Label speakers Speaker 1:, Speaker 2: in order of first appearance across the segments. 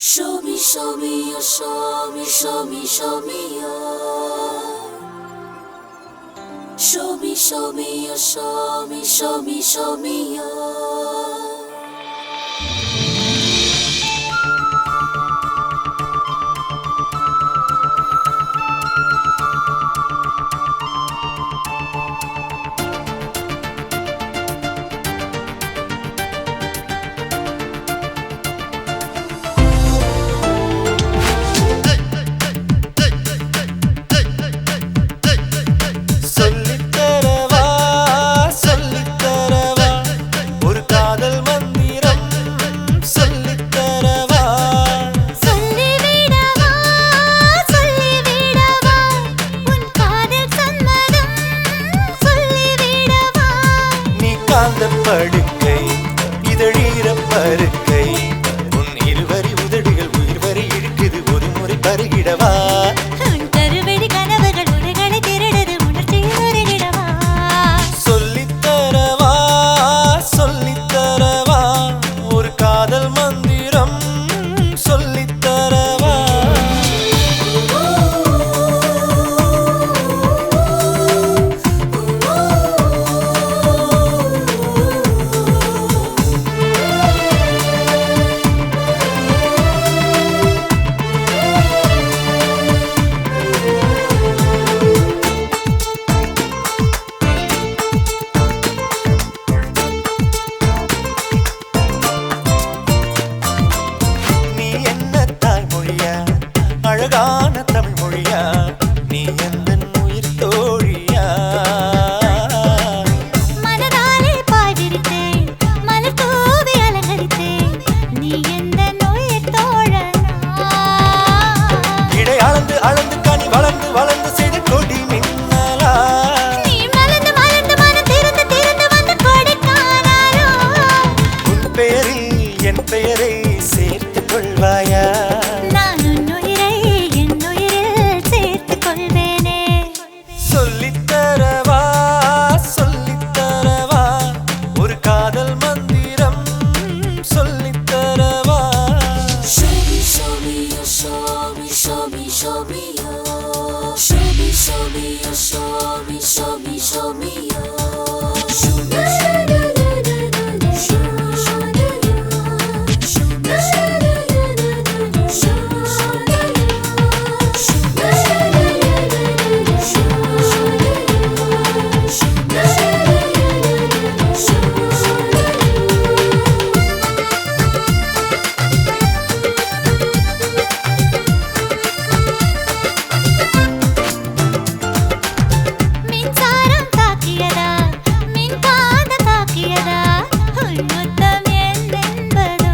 Speaker 1: Show me, show me, you show me, show me, show me, you. Show me, show me, you show me, show me, show me, you.
Speaker 2: படுக்கை இதழீர பருக்கை உன் இருவரி உதடுகள் உயிர் வரை இழுக்குது ஒரு முறை பருகிடவா
Speaker 3: கருவெடி கனவுகள் உரைகளை திருடுது உணர்ச்சியில் உருகிடவா
Speaker 2: சொல்லித்தரவா சொல்லித்தரவா ஒரு காதல் மந்திரம் சொல்லித்தரவா அழகான தமிழ் மொழியா நீ எந்த உயிர் தோழியா
Speaker 3: மனதாலே பாய் விரித்தேன் மலர் தூவி அலங்கரித்தேன் நீ எந்த உயிர் தோழனா
Speaker 2: இடை அளந்து அளந்து கனி வளர்ந்து வளர்ந்து செய்த கொடி மின்னலா
Speaker 3: நீ மலர்ந்து மலர்ந்து மனம் திறந்து திறந்து வந்த கொடி காணாரோ
Speaker 2: உன் பெயரில் என் பெயரை சேர்த்துக் கொள்வாயா சொல்லித்தரவா சொல்லித்தரவா ஒரு காதல் மந்திரம் சொல்லித்தரவா
Speaker 1: Show me, show me, you show me, show me, show me, you. Show me, show me, you show me, show me, show me, you. Show me,
Speaker 3: மின்சாரம் தாக்கியதா மின்காந்த தாக்கியதா உன் முத்தம் என்பதோ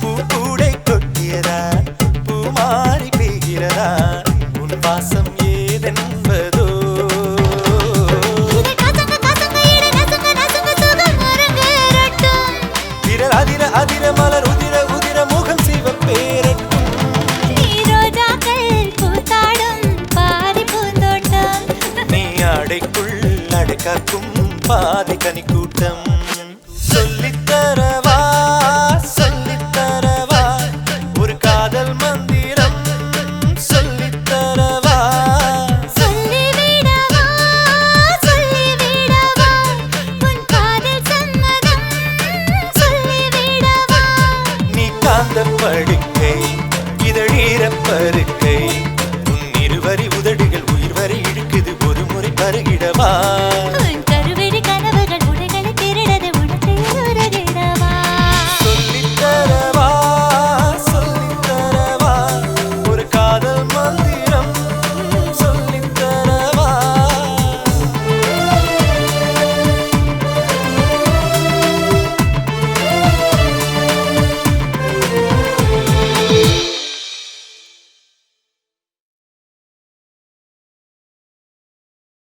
Speaker 2: பூக்கூடை கொட்டியதா பூமாரி பெய்கிறதா உன் வாசம் ஏதென்பதோ
Speaker 3: இதை கசங்க கசங்க இட நசுங்க நசுங்க சுகம் அரங்கேறட்டும்
Speaker 2: விரல் அதிர அதிர மலர் உதிர உதிர முகம் சிவப்பேரட்டும்
Speaker 3: நீ ரோஜாக்கள் பூத்தாடும் பாதி பூந்தோட்டம்
Speaker 2: நீ அடைக்குள் அடைக்காக்கும் பாதி கனி கூட்டம் சொல்லித்தரவா சொல்லித்தரவா ஒரு காதல் மந்திரம் சொல்லித்தரவா
Speaker 3: சொல்லிவிடவா சொல்லிவிடவா உன் காதல் சம்மதம் சொல்லிவிடவா
Speaker 2: நீ காந்த படுக்கை இதழீர பருக்கை உன் இருவரி உதடுகள் உயிர் வரை இழுக்குது ஒரு முறை பருகிடவா